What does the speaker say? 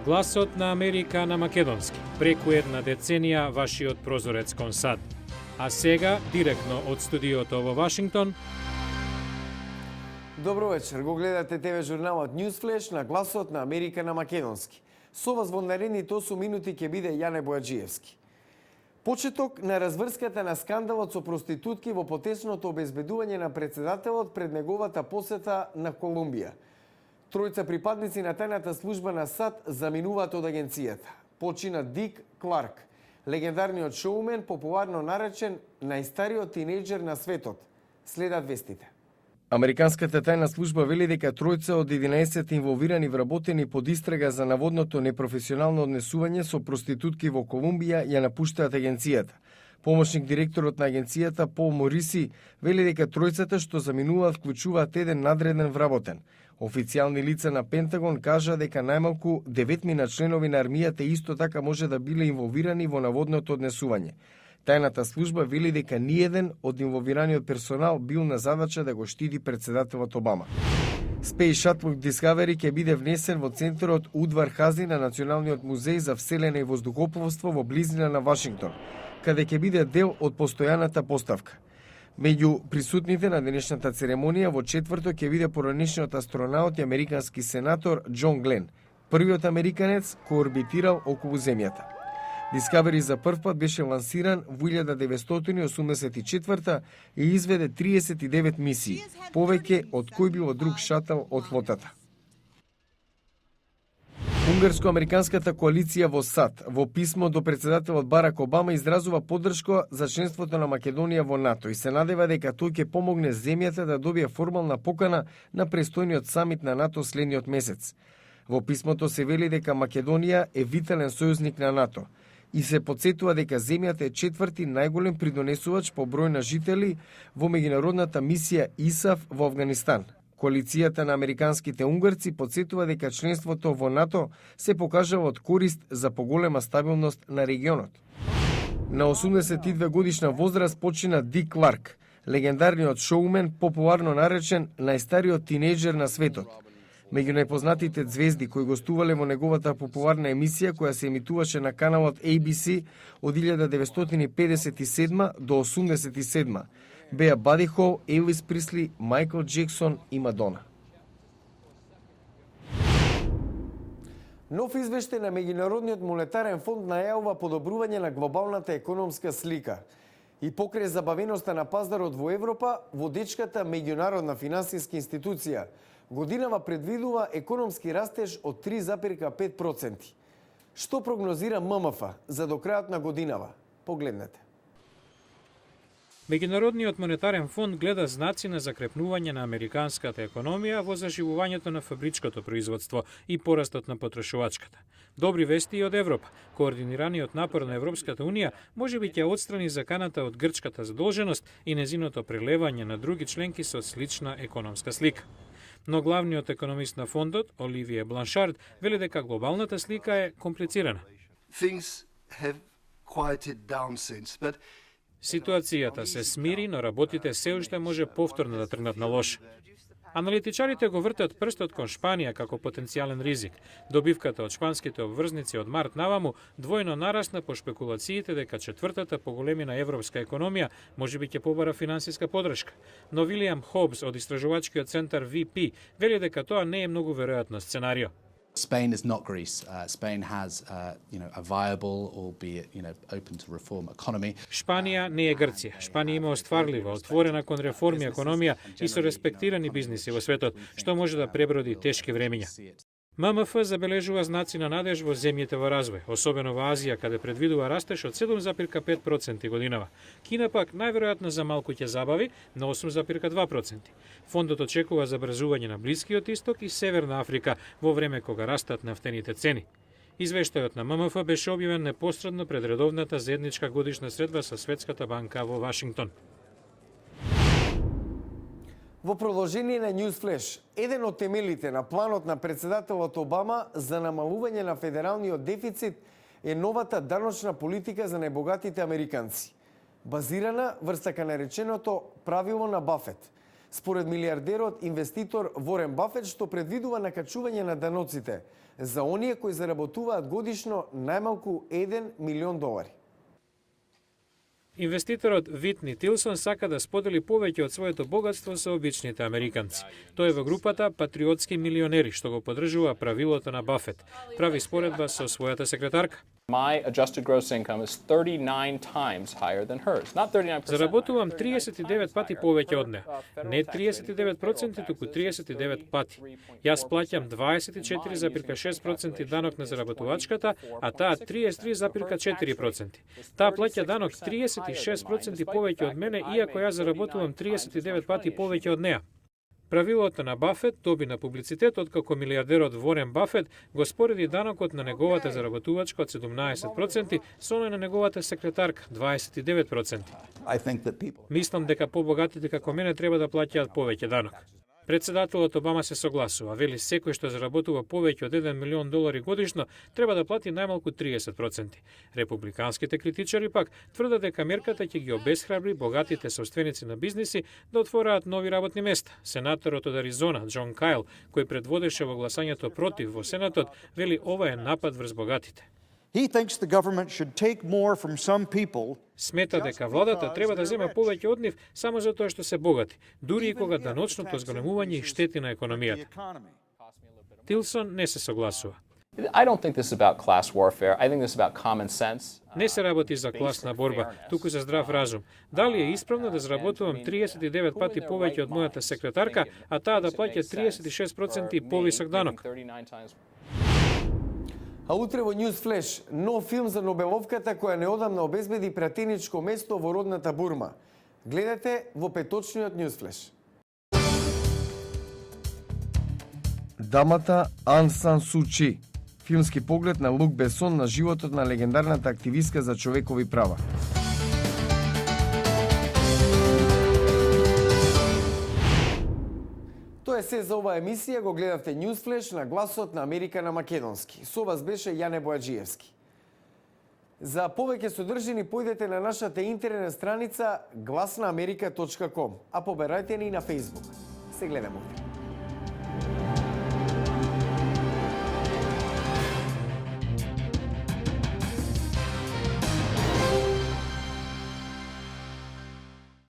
Гласот на Америка на македонски. Преку една деценија вашиот прозорец кон САД. А сега, директно од студиото во Вашингтон. Добро вечер, го гледате ТВ журналот Newsflash на Гласот на Америка на македонски. Со вас во наредните 8 минути ќе биде Јане Бојаджиевски. Почеток на разврската на скандалот со проститутки во потесното обезбедување на председателот пред неговата посета на Колумбија. Тројца припадници на тајната служба на САД заминуваат од агенцијата. Почина Дик Кларк, легендарниот шоумен, популарно наречен најстариот тинејџер на светот. Следат вестите. Американската тајна служба вели дека тројца од 11 инволвирани вработени под истрага за наводното непрофесионално однесување со проститутки во Колумбија ја напуштаат агенцијата. Помошник директорот на агенцијата Пол Мориси вели дека тројцата што заминуваат вклучуваат еден надреден вработен. Официјални лица на Пентагон кажа дека најмалку 9 членови на армијата исто така може да биле инволвирани во наводното однесување. Тајната служба вели дека ниеден од инволвираниот персонал бил на задача да го штити председателот Обама. Space Shuttle Discovery ќе биде внесен во центарот Удвар Хази на Националниот музеј за вселена и воздухопловство во близина на Вашингтон, каде ќе биде дел од постојаната поставка. Меѓу присутните на денешната церемонија во четврток ќе биде поранешниот астронаут и американски сенатор Џон Глен, првиот американец кој орбитирал околу Земјата. Discovery за прв пат беше лансиран во 1984 и изведе 39 мисии, повеќе од кој било друг шатл од флотата. Унгарско-американската коалиција во САД во писмо до председателот Барак Обама изразува поддршка за членството на Македонија во НАТО и се надева дека тој ќе помогне земјата да добие формална покана на престојниот самит на НАТО следниот месец. Во писмото се вели дека Македонија е витален сојузник на НАТО и се потсетува дека земјата е четврти најголем придонесувач по број на жители во меѓународната мисија ИСАФ во Авганистан. Коалицијата на американските унгарци потсетува дека членството во НАТО се покажава од корист за поголема стабилност на регионот. На 82 годишна возраст почина Дик Кларк, легендарниот шоумен, популарно наречен најстариот тинејџер на светот. Меѓу најпознатите звезди кои гостувале во неговата популарна емисија која се емитуваше на каналот ABC од 1957 до 87 беа Бади Хол, Елвис Присли, Майкл Джексон и Мадона. Нов извештај на Меѓународниот монетарен фонд најавува подобрување на глобалната економска слика. И покрај забавеноста на пазарот во Европа, водечката меѓународна финансиска институција годинава предвидува економски растеж од 3,5%. Што прогнозира ММФ за до крајот на годинава? Погледнете. Меѓународниот монетарен фонд гледа знаци на закрепнување на американската економија во заживувањето на фабричкото производство и порастот на потрошувачката. Добри вести и од Европа. Координираниот напор на Европската унија можеби ќе отстрани заканата од грчката задолженост и незиното прелевање на други членки со слична економска слика. Но главниот економист на фондот, Оливие Бланшард, вели дека глобалната слика е комплицирана. Ситуацијата се смири, но работите се уште може повторно да тргнат на лоше. Аналитичарите го вртат прстот кон Шпанија како потенцијален ризик. Добивката од шпанските обврзници од март наваму двојно нарасна по шпекулациите дека четвртата по големина европска економија можеби ќе побара финансиска поддршка. Но Вилијам Хобс од истражувачкиот центар VP вели дека тоа не е многу веројатно сценарио. Spain is not Greece. Spain has, a viable, albeit, open to reform economy. Шпанија не е Грција. Шпанија има остварлива, отворена кон реформи економија и со респектирани бизниси во светот, што може да преброди тешки времиња. ММФ забележува знаци на надеж во земјите во развој, особено во Азија, каде предвидува растеж од 7,5% годинава. Кина пак најверојатно за малку ќе забави на 8,2%. Фондот очекува забрзување на Блискиот исток и Северна Африка во време кога растат нафтените цени. Извештајот на ММФ беше објавен непосредно пред редовната заедничка годишна средба со Светската банка во Вашингтон. Во продолжение на Newsflash, еден од темелите на планот на председателот Обама за намалување на федералниот дефицит е новата даночна политика за најбогатите американци, базирана врз така нареченото правило на Бафет. Според милиардерот инвеститор Ворен Бафет, што предвидува накачување на даноците за оние кои заработуваат годишно најмалку $1 милион. Инвеститорот Витни Тилсон сака да сподели повеќе од своето богатство со обичните американци. Тој е во групата патриотски милионери, што го поддржува правилото на Бафет. Прави споредба со својата секретарка. My adjusted gross income is 39 times higher than hers. Not 39%. Заработувам 39 пати повеќе од неа. Не 39%, туку 39 пати. Јас плаќам 24,6% данок на заработувачката, а таа 33,4%. Таа плаќа данок 36% повеќе од мене, иако јас заработувам 39 пати повеќе од неа. Правилото на Бафет доби на публицитет откако милиардерот Ворен Бафет го спореди данокот на неговата заработувачка од 17% со оној на неговата секретарка 29%. Мислам дека побогатите како мене треба да плаќаат повеќе данок. Председателот Обама се согласува, вели секој што заработува повеќе од $1 милион годишно треба да плати најмалку 30%. Републиканските критичари пак тврдат дека мерката ќе ги обесхрабри богатите собственици на бизниси да отвораат нови работни места. Сенаторот од Аризона, Џон Кајл, кој предводеше во гласањето против во Сенатот, вели ова е напад врз богатите. He thinks the government should take more from some people. Смета дека владата треба да зема повеќе од нив само затоа што се богати, дури и кога даночното зголемување и штети на економијата. Тилсон не се согласува. I don't think this is about class warfare. I think this is about common sense. Не се работи за класна борба, туку за здрав разум. Дали е исправно да заработувам 39 пати повеќе од мојата секретарка, а таа да плаќа 36% повисок данок? А утре во News Flash, нов филм за Нобеловката која неодамна обезбеди пратеничко место во родната Бурма. Гледате во петочниот News Flash. Дамата Ан Сан Су Чи. Филмски поглед на Лук Бесон на животот на легендарната активистка за човекови права. Тоа е се за оваа емисија, го гледавте News Flash на Гласот на Америка на македонски. Со вас беше Јане Бојаджиевски. За повеќе содржини појдете на нашата интернет страница glasnaamerika.com, а поберајте ни на Facebook. Се гледаме утре.